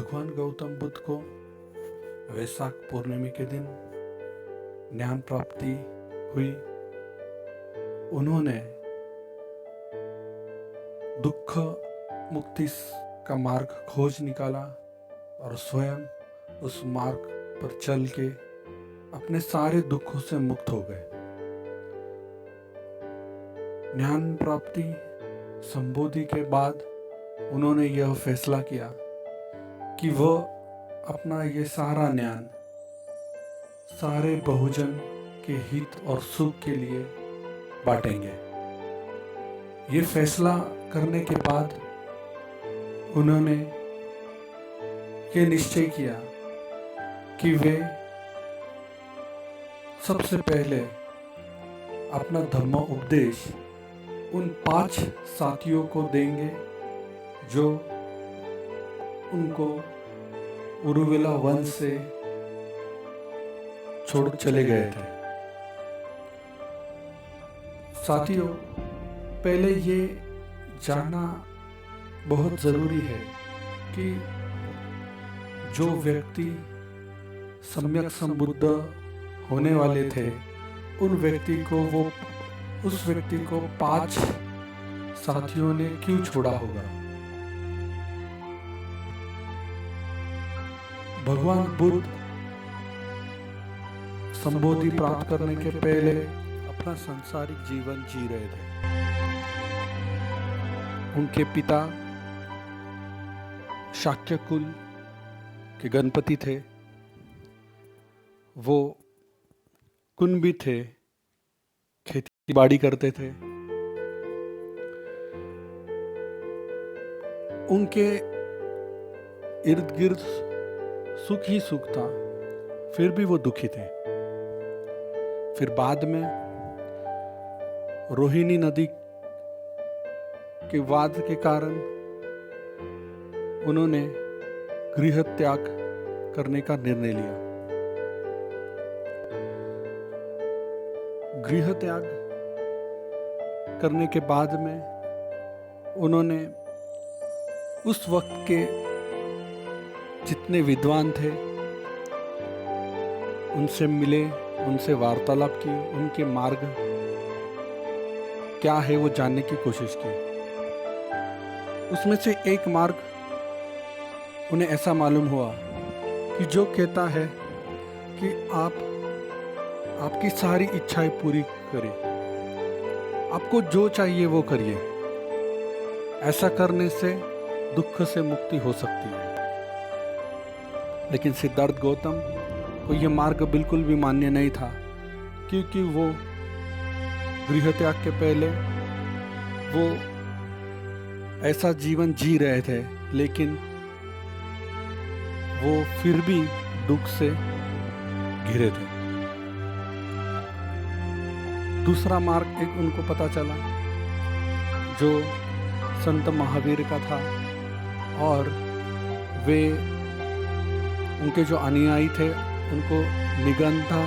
भगवान गौतम बुद्ध को वैशाख पूर्णिमा के दिन ज्ञान प्राप्ति हुई। उन्होंने दुख मुक्ति का मार्ग खोज निकाला और स्वयं उस मार्ग पर चल के अपने सारे दुखों से मुक्त हो गए। ज्ञान प्राप्ति संबोधि के बाद उन्होंने यह फैसला किया कि वह अपना ये सारा ज्ञान सारे बहुजन के हित और सुख के लिए बांटेंगे। ये फैसला करने के बाद उन्होंने ये निश्चय किया कि वे सबसे पहले अपना धर्म उपदेश उन 5 साथियों को देंगे जो उनको उरुविला वन से छोड़ चले गए थे। साथियों, पहले ये जानना बहुत ज़रूरी है कि जो व्यक्ति सम्यक संबुद्ध होने वाले थे उस व्यक्ति को 5 साथियों ने क्यों छोड़ा होगा। भगवान बुद्ध संबोधि प्राप्त करने के पहले अपना सांसारिक जीवन जी रहे थे। उनके पिता शाक्य कुल के गणपति थे। वो कुंभी थे, खेती बाड़ी करते थे। उनके इर्द गिर्द सुख ही सुख था, फिर भी वो दुखी थे। फिर बाद में रोहिणी नदी के वाद के कारण उन्होंने गृह त्याग करने का निर्णय लिया। गृह त्याग करने के बाद में उन्होंने उस वक्त के जितने विद्वान थे उनसे मिले, उनसे वार्तालाप की, उनके मार्ग क्या है वो जानने की कोशिश की। उसमें से एक मार्ग उन्हें ऐसा मालूम हुआ कि जो कहता है कि आप आपकी सारी इच्छाएं पूरी करें, आपको जो चाहिए वो करिए। ऐसा करने से दुख से मुक्ति हो सकती है। लेकिन सिद्धार्थ गौतम को यह मार्ग बिल्कुल भी मान्य नहीं था, क्योंकि वो गृह त्याग के पहले वो ऐसा जीवन जी रहे थे, लेकिन वो फिर भी दुख से घिरे थे। दूसरा मार्ग एक उनको पता चला जो संत महावीर का था, और वे उनके जो अनुयायी थे उनको निगंधा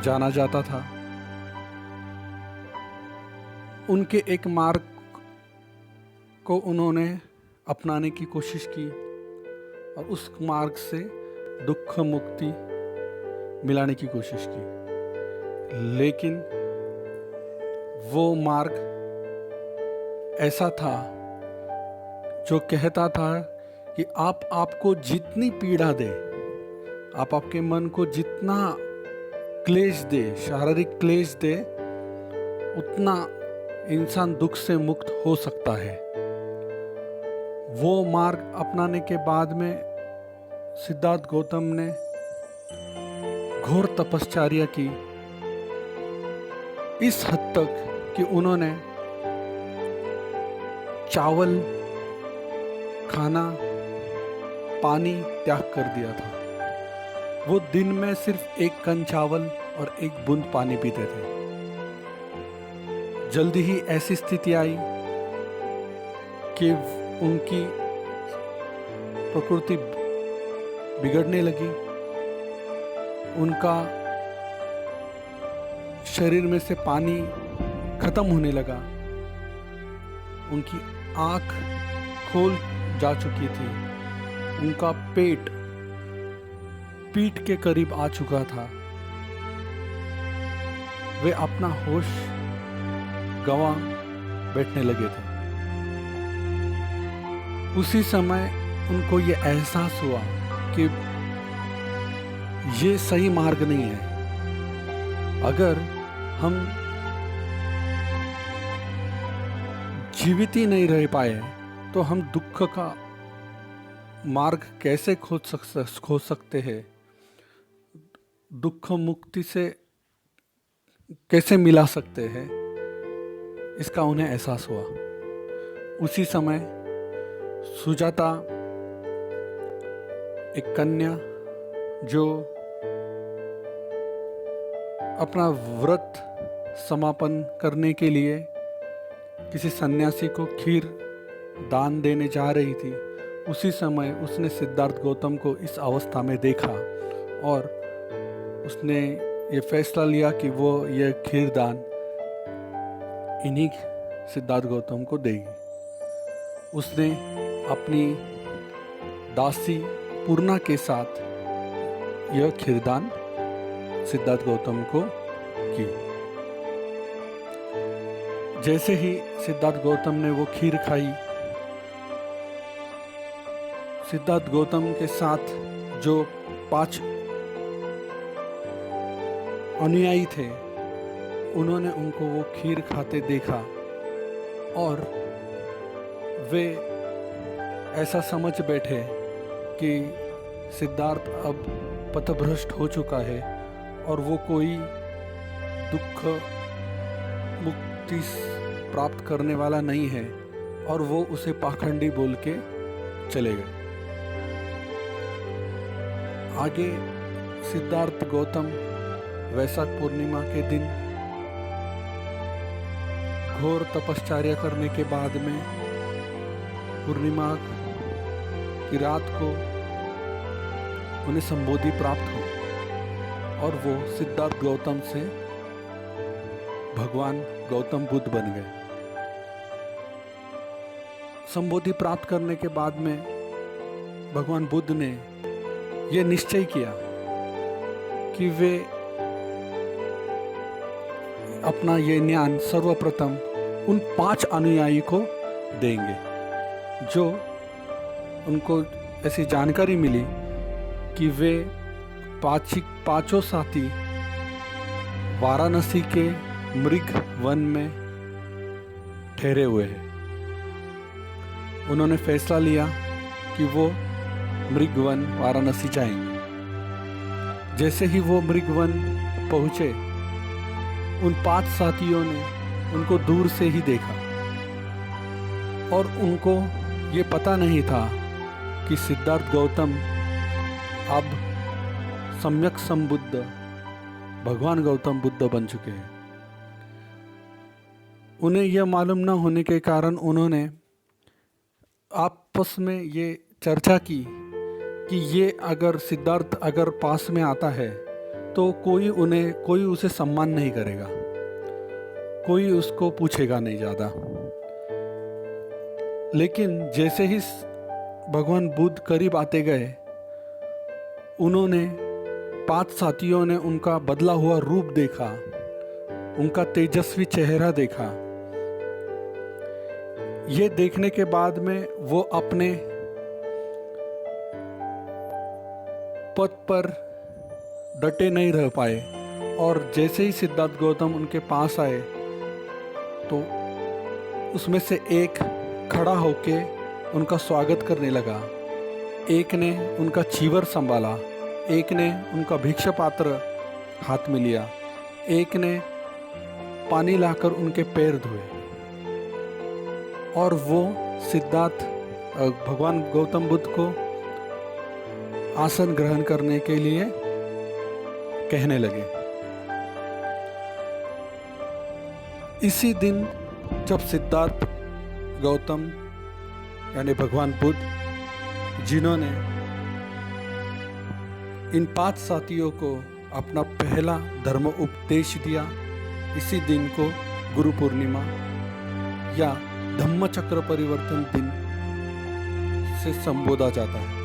जाना जाता था। उनके एक मार्ग को उन्होंने अपनाने की कोशिश की और उस मार्ग से दुख मुक्ति मिलाने की कोशिश की। लेकिन वो मार्ग ऐसा था जो कहता था कि आप आपको जितनी पीड़ा दे, आप आपके मन को जितना क्लेश दे, शारीरिक क्लेश दे, उतना इंसान दुख से मुक्त हो सकता है। वो मार्ग अपनाने के बाद में सिद्धार्थ गौतम ने घोर तपश्चर्या की, इस हद तक कि उन्होंने चावल खाना पानी त्याग कर दिया था। वो दिन में सिर्फ 1 कण चावल और 1 बूंद पानी पीते थे। जल्दी ही ऐसी स्थिति आई कि उनकी प्रकृति बिगड़ने लगी। उनका शरीर में से पानी खत्म होने लगा। उनकी आँख खोल जा चुकी थी। उनका पेट पीठ के करीब आ चुका था। वे अपना होश गंवा बैठने लगे थे। उसी समय उनको ये एहसास हुआ कि ये सही मार्ग नहीं है। अगर हम जीवित ही नहीं रह पाए तो हम दुख का मार्ग कैसे खोज सकते हैं, दुख मुक्ति से कैसे मिला सकते हैं, इसका उन्हें एहसास हुआ। उसी समय सुजाता, एक कन्या जो अपना व्रत समापन करने के लिए किसी सन्यासी को खीर दान देने जा रही थी, उसी समय उसने सिद्धार्थ गौतम को इस अवस्था में देखा और उसने ये फैसला लिया कि वो ये खीर दान इन्हीं सिद्धार्थ गौतम को देगी। उसने अपनी दासी पूर्णा के साथ यह खीरदान सिद्धार्थ गौतम को की। जैसे ही सिद्धार्थ गौतम ने वो खीर खाई, सिद्धार्थ गौतम के साथ जो 5 अनुयायी थे, उन्होंने उनको वो खीर खाते देखा और वे ऐसा समझ बैठे कि सिद्धार्थ अब पथभ्रष्ट हो चुका है और वो कोई दुख मुक्ति प्राप्त करने वाला नहीं है, और वो उसे पाखंडी बोल के चले गए। आगे सिद्धार्थ गौतम वैशाख पूर्णिमा के दिन घोर तपश्चर्या करने के बाद में पूर्णिमा की रात को उन्हें संबोधि प्राप्त हो और वो सिद्धार्थ गौतम से भगवान गौतम बुद्ध बन गए। संबोधि प्राप्त करने के बाद में भगवान बुद्ध ने यह निश्चय किया कि वे अपना ये ज्ञान सर्वप्रथम उन 5 अनुयायी को देंगे, जो उनको ऐसी जानकारी मिली कि वे पांचों साथी वाराणसी के मृग वन में ठहरे हुए हैं। उन्होंने फैसला लिया कि वो मृग वन वाराणसी जाएंगे। जैसे ही वो मृग वन पहुंचे, उन 5 साथियों ने उनको दूर से ही देखा और उनको ये पता नहीं था कि सिद्धार्थ गौतम अब सम्यक संबुद्ध भगवान गौतम बुद्ध बन चुके हैं। उन्हें यह मालूम न होने के कारण उन्होंने आपस में ये चर्चा की कि ये अगर सिद्धार्थ अगर पास में आता है तो कोई उसे सम्मान नहीं करेगा, कोई उसको पूछेगा नहीं ज़्यादा। लेकिन जैसे ही भगवान बुद्ध करीब आते गए, उन्होंने 5 साथियों ने उनका बदला हुआ रूप देखा, उनका तेजस्वी चेहरा देखा। ये देखने के बाद में वो अपने पद पर डटे नहीं रह पाए और जैसे ही सिद्धार्थ गौतम उनके पास आए तो उसमें से एक खड़ा होके उनका स्वागत करने लगा। एक ने उनका चीवर संभाला, एक ने उनका भिक्षा पात्र हाथ में लिया, एक ने पानी लाकर उनके पैर धोए और वो सिद्धार्थ भगवान गौतम बुद्ध को आसन ग्रहण करने के लिए कहने लगे। इसी दिन जब सिद्धार्थ गौतम यानी भगवान बुद्ध, जिन्होंने इन 5 साथियों को अपना पहला धर्म उपदेश दिया, इसी दिन को गुरु पूर्णिमा या धम्म चक्र परिवर्तन दिन से संबोधा जाता है।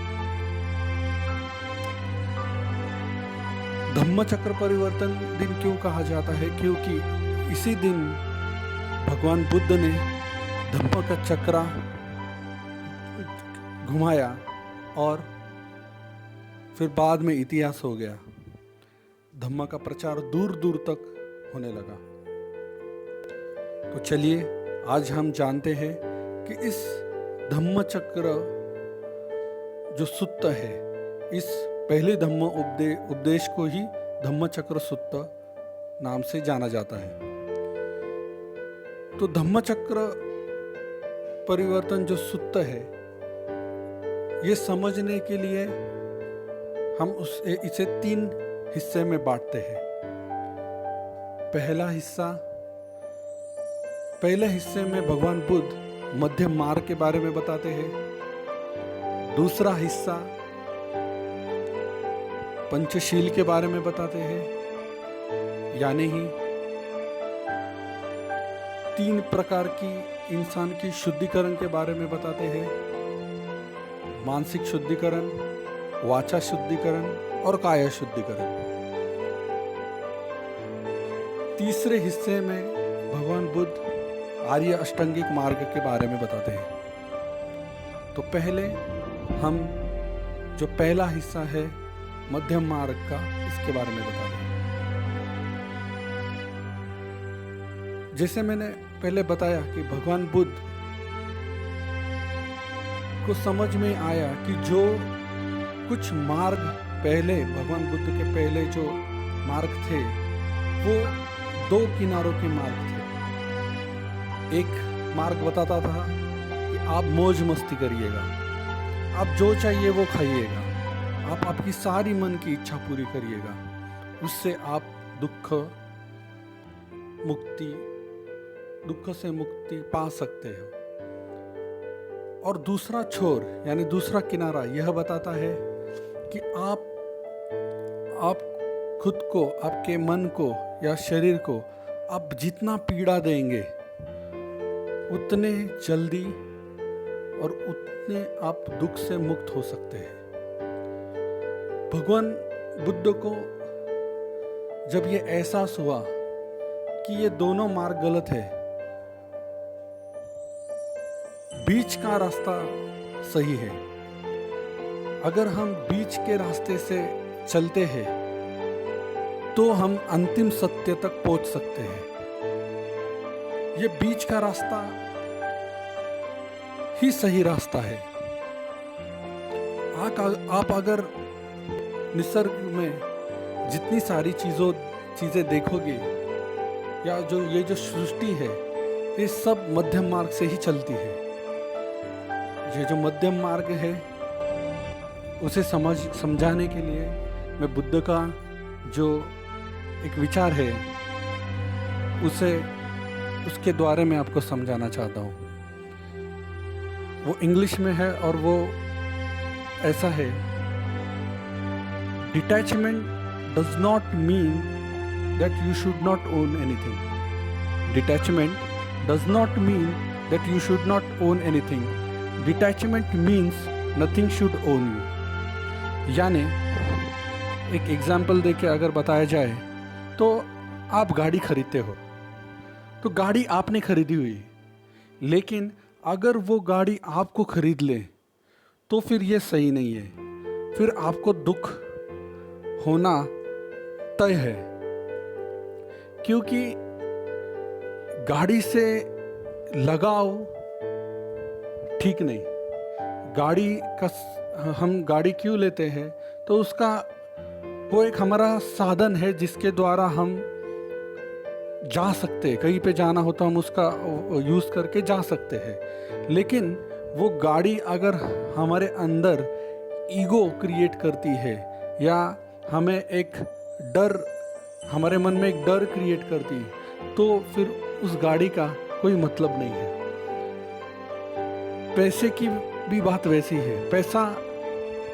धम्म चक्र परिवर्तन दिन क्यों कहा जाता है? क्योंकि इसी दिन भगवान बुद्ध ने धम्म का चक्रा घुमाया और फिर बाद में इतिहास हो गया। धम्म का प्रचार दूर दूर तक होने लगा। तो चलिए आज हम जानते हैं कि इस धम्म चक्र जो सुत्त है, इस पहले धम्म उपदेश को ही धम्म चक्र सुत्त नाम से जाना जाता है। तो धम्म चक्र परिवर्तन जो सुत्त है, ये समझने के लिए हम इसे 3 हिस्से में बांटते हैं। पहले हिस्से में भगवान बुद्ध मध्य मार्ग के बारे में बताते हैं। दूसरा हिस्सा पंचशील के बारे में बताते हैं, यानी ही 3 प्रकार की इंसान की शुद्धिकरण के बारे में बताते हैं। मानसिक शुद्धिकरण, वाचा शुद्धिकरण और काया शुद्धिकरण। तीसरे हिस्से में भगवान बुद्ध आर्य अष्टांगिक मार्ग के बारे में बताते हैं। तो पहले हम जो पहला हिस्सा है मध्यम मार्ग का, इसके बारे में बताते हैं। जैसे मैंने पहले बताया कि भगवान बुद्ध को समझ में आया कि जो कुछ मार्ग पहले भगवान बुद्ध के पहले जो मार्ग थे वो 2 किनारों के मार्ग थे। एक मार्ग बताता था कि आप मौज मस्ती करिएगा, आप जो चाहिए वो खाइएगा, आप आपकी सारी मन की इच्छा पूरी करिएगा, उससे आप दुख से मुक्ति पा सकते हो। और दूसरा छोर यानी दूसरा किनारा यह बताता है कि आप खुद को, आपके मन को या शरीर को आप जितना पीड़ा देंगे उतने जल्दी और उतने आप दुख से मुक्त हो सकते हैं। भगवान बुद्ध को जब ये एहसास हुआ कि ये दोनों मार्ग गलत है, बीच का रास्ता सही है, अगर हम बीच के रास्ते से चलते हैं तो हम अंतिम सत्य तक पहुंच सकते हैं। ये बीच का रास्ता ही सही रास्ता है। आप अगर निसर्ग में जितनी सारी चीजें देखोगे या ये जो सृष्टि है, ये सब मध्यम मार्ग से ही चलती है। ये जो मध्यम मार्ग है उसे समझाने के लिए मैं बुद्ध का जो एक विचार है उसके द्वारा मैं आपको समझाना चाहता हूँ। वो इंग्लिश में है और वो ऐसा है: detachment does not mean that you should not own anything. Detachment does not mean that you should not own anything. Detachment means nothing should own you. यानी एक एग्जाम्पल देके अगर बताया जाए तो आप गाड़ी खरीदते हो, तो गाड़ी आपने खरीदी हुई, लेकिन अगर वो गाड़ी आपको खरीद ले तो फिर ये सही नहीं है, फिर आपको दुख होना तय है। क्योंकि गाड़ी से लगाव ठीक नहीं। हम गाड़ी क्यों लेते हैं? तो उसका वो एक हमारा साधन है जिसके द्वारा हम जा सकते हैं, कहीं पे जाना हो तो हम उसका यूज़ करके जा सकते हैं। लेकिन वो गाड़ी अगर हमारे अंदर ईगो क्रिएट करती है या हमें एक डर, हमारे मन में एक डर क्रिएट करती है, तो फिर उस गाड़ी का कोई मतलब नहीं है। पैसे की भी बात वैसी है। पैसा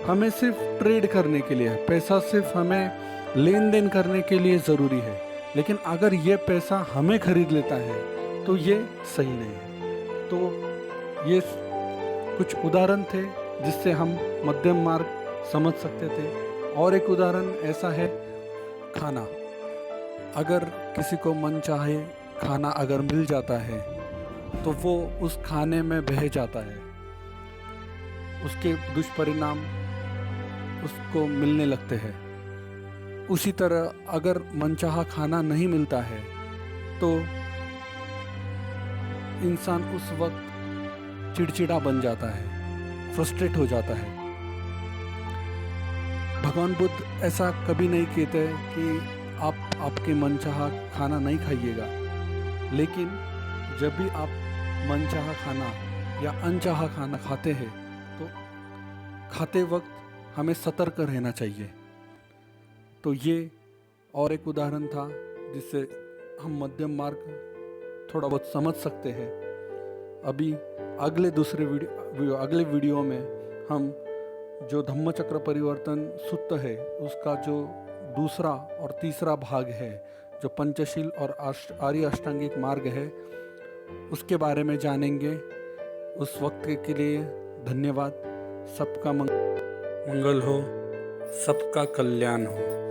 हमें सिर्फ ट्रेड करने के लिए, पैसा सिर्फ हमें लेन देन करने के लिए ज़रूरी है, लेकिन अगर ये पैसा हमें खरीद लेता है तो ये सही नहीं है। तो ये कुछ उदाहरण थे जिससे हम मध्यम मार्ग समझ सकते थे। और एक उदाहरण ऐसा है खाना, अगर किसी को मन चाहे खाना अगर मिल जाता है तो वो उस खाने में बह जाता है, उसके दुष्परिणाम उसको मिलने लगते हैं। उसी तरह अगर मनचाहा खाना नहीं मिलता है तो इंसान उस वक्त चिड़चिड़ा बन जाता है, फ्रस्ट्रेट हो जाता है। भगवान बुद्ध ऐसा कभी नहीं कहते कि आप आपके मनचाहा खाना नहीं खाइएगा, लेकिन जब भी आप मनचाहा खाना या अनचाहा खाना खाते हैं तो खाते वक्त हमें सतर्क रहना चाहिए। तो ये और एक उदाहरण था जिससे हम मध्यम मार्ग थोड़ा बहुत समझ सकते हैं। अभी अगले वीडियो में हम जो धम्मचक्र परिवर्तन सूत्र है उसका जो दूसरा और तीसरा भाग है, जो पंचशील और आर्य अष्टांगिक मार्ग है, उसके बारे में जानेंगे। उस वक्त के लिए धन्यवाद। सबका मंगल हो, सबका कल्याण हो।